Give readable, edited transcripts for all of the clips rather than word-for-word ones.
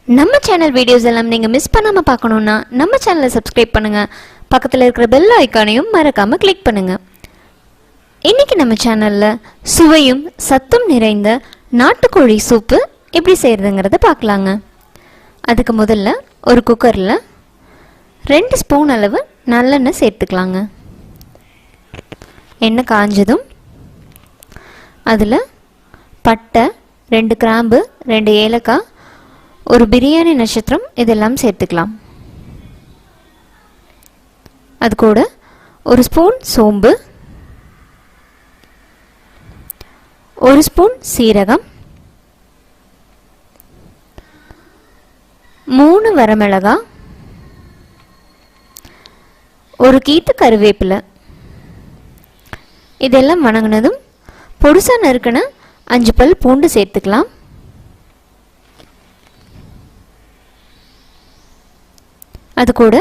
நம்ம channel videos எல்லாம் நீங்க மிஸ் பண்ணாம பார்க்கணும்னா நம்ம சேனலை சப்ஸ்கிரைப் பண்ணுங்க. பக்கத்துல இருக்கிற பெல் ஐகானையும் மறக்காம கிளிக் பண்ணுங்க. இன்னைக்கு நம்ம சேனல்ல சுவையும் சத்தும் நிறைந்த நாட்டுக்கோழி சூப்பு எப்படி செய்யறதுங்கறத பார்க்கலாங்க. அதுக்கு முதல்ல ஒரு குக்கர்ல 2 ஸ்பூன் அளவு நல்லெண்ணெய் சேர்த்துக்கலாங்க. எண்ணெய் காஞ்சதும் அதில் பட்டை, 2 கிராம்பு, 2 ஏலக்காய், ஒரு பிரியாணி நட்சத்திரம் இதெல்லாம் சேர்த்துக்கலாம். அது கூட ஒரு ஸ்பூன் சோம்பு, 1 ஸ்பூன் சீரகம், 3 வரமிளகாய், ஒரு கீத்து கருவேப்பிலை இதெல்லாம் வணங்கினதும் பொடிசா நறுக்கின 5 பல் பூண்டு சேர்த்துக்கலாம். அது கூட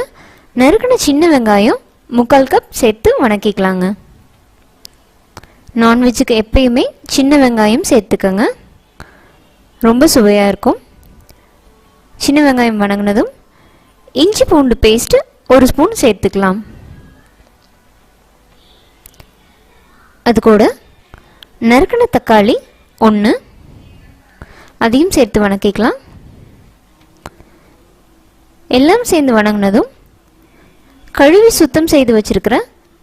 நறுக்கின சின்ன வெங்காயம் 3/4 கப் சேர்த்து வணக்கிக்கலாங்க. நான்வெஜ்ஜுக்கு எப்பயுமே சின்ன வெங்காயம் சேர்த்துக்கங்க, ரொம்ப சுவையாக இருக்கும். சின்ன வெங்காயம் வணங்கினதும் இஞ்சி பூண்டு பேஸ்ட்டு 1 ஸ்பூன் சேர்த்துக்கலாம். அது கூட நறுக்கின தக்காளி 1 அதையும் சேர்த்து வணக்கிக்கலாம். எல்லாம் சேர்ந்து வணங்கினதும் கழுவி சுத்தம் செய்து வச்சிருக்கிற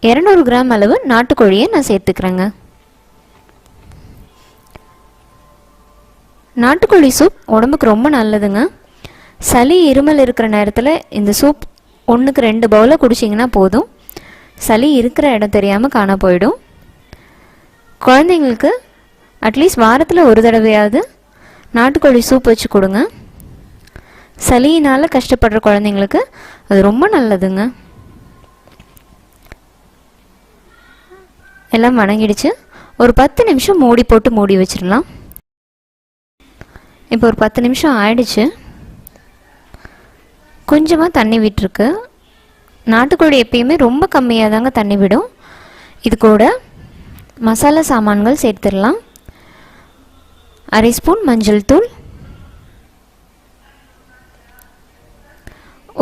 200 கிராம் அளவு நாட்டுக்கோழியை நான் சேர்த்துக்கிறேங்க. நாட்டுக்கோழி சூப் உடம்புக்கு ரொம்ப நல்லதுங்க. சளி இருமல் இருக்கிற நேரத்தில் இந்த சூப் 1க்கு 2 பவுலை குடிச்சிங்கன்னா போதும், சளி இருக்கிற இடம் தெரியாமல் காண போயிடும். குழந்தைங்களுக்கு அட்லீஸ்ட் வாரத்தில் ஒரு தடவையாவது நாட்டுக்கோழி சூப் வச்சு கொடுங்க. சளியினால் கஷ்டப்படுற குழந்தைங்களுக்கு அது ரொம்ப நல்லதுங்க. எல்லாம் வணங்கிடுச்சு. ஒரு 10 நிமிஷம் மூடி போட்டு மூடி வச்சிடலாம். இப்போ ஒரு 10 நிமிஷம் ஆயிடுச்சு. கொஞ்சமாக தண்ணி விட்டுருக்கு. நாட்டுக்கோழி எப்பயுமே ரொம்ப கம்மியாக தாங்க தண்ணி விடும். இது கூட மசாலா சாமான்கள் சேர்த்துடலாம். 1/2 ஸ்பூன் மஞ்சள் தூள்,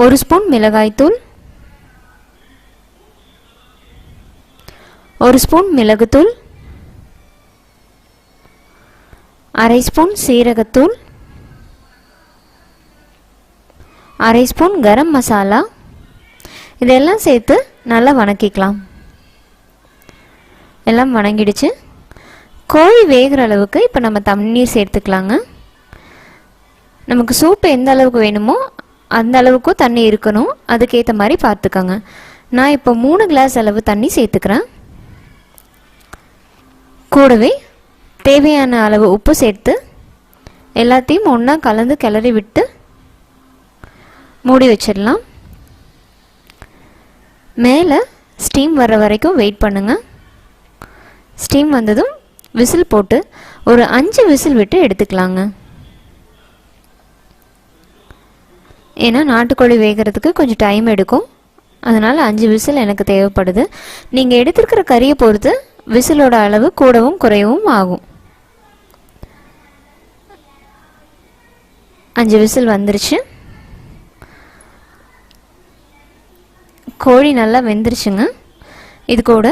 1 ஸ்பூன் மிளகாய் தூள், 1 ஸ்பூன் மிளகுத்தூள், 1/2 ஸ்பூன் சீரகத்தூள், 1/2 ஸ்பூன் கரம் மசாலா இதெல்லாம் சேர்த்து நல்லா வணக்கிக்கலாம். எல்லாம் வணங்கிடுச்சு. கோழி வேகிற அளவுக்கு இப்போ நம்ம தண்ணீர் சேர்த்துக்கலாங்க. நமக்கு சூப்பு எந்த அளவுக்கு வேணுமோ அந்த அளவுக்கும் தண்ணி இருக்கணும், அதுக்கேற்ற மாதிரி பார்த்துக்கோங்க. நான் இப்போ 3 கிளாஸ் அளவு தண்ணி சேர்த்துக்கிறேன். கூடவே தேவையான அளவு உப்பு சேர்த்து எல்லாத்தையும் ஒன்றா கலந்து கிளறி விட்டு மூடி வச்சிடலாம். மேலே ஸ்டீம் வர்ற வரைக்கும் வெயிட் பண்ணுங்கள். ஸ்டீம் வந்ததும் விசில் போட்டு ஒரு 5 விசில் விட்டு எடுத்துக்கலாங்க. ஏன்னா நாட்டுக்கோழி வேகிறதுக்கு கொஞ்சம் டைம் எடுக்கும், அதனால் 5 விசில் எனக்கு தேவைப்படுது. நீங்கள் எடுத்துருக்கிற கறியை பொறுத்து விசிலோட அளவு கூடவும் குறையவும் ஆகும். 5 விசில் வந்துருச்சு. கோழி நல்லா வெந்துருச்சுங்க. இது கூட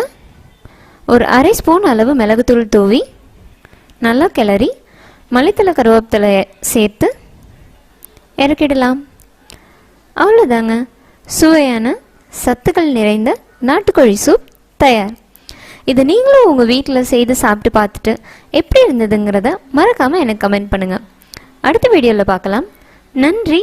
ஒரு 1/2 ஸ்பூன் அளவு மிளகுத்தூள் தூவி நல்லா கிளறி மல்லித்தலை கருவேப்பிலை சேர்த்து இறக்கிடலாம். அவ்வளோதாங்க, சுவையான சத்துக்கள் நிறைந்த நாட்டுக்கோழி சூப் தயார். இது நீங்களும் உங்கள் வீட்டில் செய்து சாப்பிட்டு பார்த்துட்டு எப்படி இருந்ததுங்கிறத மறக்காமல் எனக்கு கமெண்ட் பண்ணுங்கள். அடுத்த வீடியோவில் பார்க்கலாம். நன்றி.